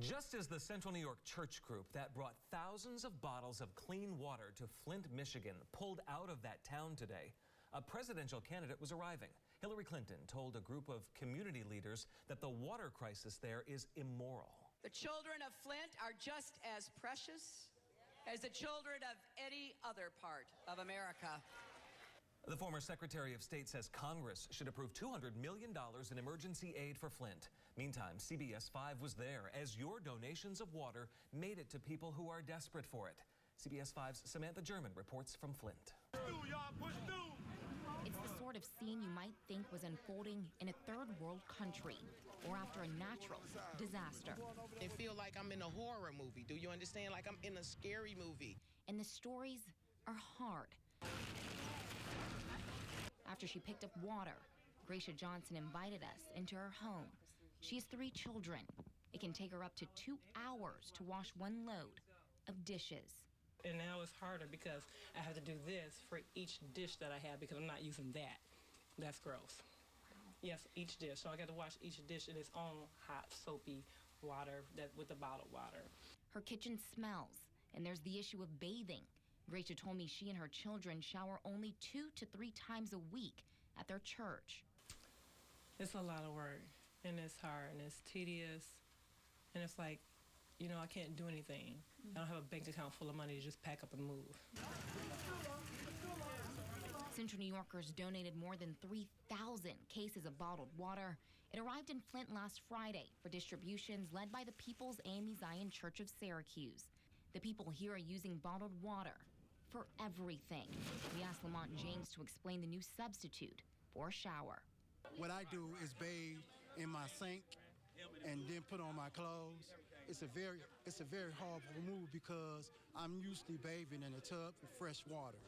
Just as the Central New York church group that brought thousands of bottles of clean water to Flint, Michigan, pulled out of that town today, a presidential candidate was arriving. Hillary Clinton told a group of community leaders that the water crisis there is immoral. The children of Flint are just as precious as the children of any other part of America. The former Secretary of State says Congress should approve $200 million in emergency aid for Flint. Meantime, CBS 5 was there as your donations of water made it to people who are desperate for it. CBS 5's Samantha German reports from Flint. It's the sort of scene you might think was unfolding in a third world country or after a natural disaster. It feels like I'm in a horror movie. Do you understand? Like I'm in a scary movie. And the stories are hard. After she picked up water, Gracia Johnson invited us into her home. She has 3 children. It can take her up to 2 hours to wash one load of dishes. And now it's harder because I have to do this for each dish that I have because I'm not using that. That's gross. Yes, each dish. So I got to wash each dish in its own hot, soapy water with the bottled water. Her kitchen smells, and there's the issue of bathing. Gracia told me she and her children shower only 2 to 3 times a week at their church. It's a lot of work, and it's hard, and it's tedious, and it's like, you know, I can't do anything. I don't have a bank account full of money to just pack up and move. Central New Yorkers donated more than 3,000 cases of bottled water. It arrived in Flint last Friday for distributions led by the People's AME Zion Church of Syracuse. The people here are using bottled water for everything. We asked Lamont James to explain the new substitute for a shower. What I do is bathe in my sink and then put on my clothes. It's a very horrible move because I'm usually bathing in a tub with fresh water.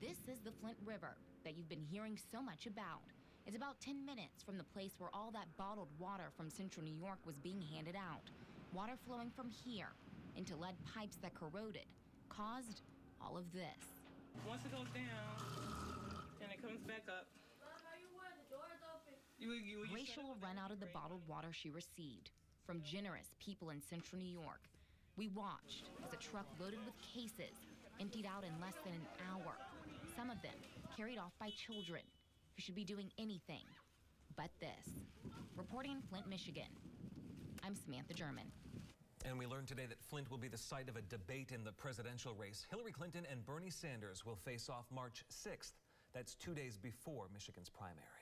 This is the Flint River that you've been hearing so much about. It's about 10 minutes from the place where all that bottled water from Central New York was being handed out. Water flowing from here into lead pipes that corroded caused all of this. Once it goes down and it comes back up, Gracia will run out of the bottled water she received from generous people in Central New York. We watched as a truck loaded with cases emptied out in less than an hour. Some of them carried off by children who should be doing anything but this. Reporting in Flint, Michigan, I'm Samantha German. And we learned today that Flint will be the site of a debate in the presidential race. Hillary Clinton and Bernie Sanders will face off March 6th. That's 2 days before Michigan's primary.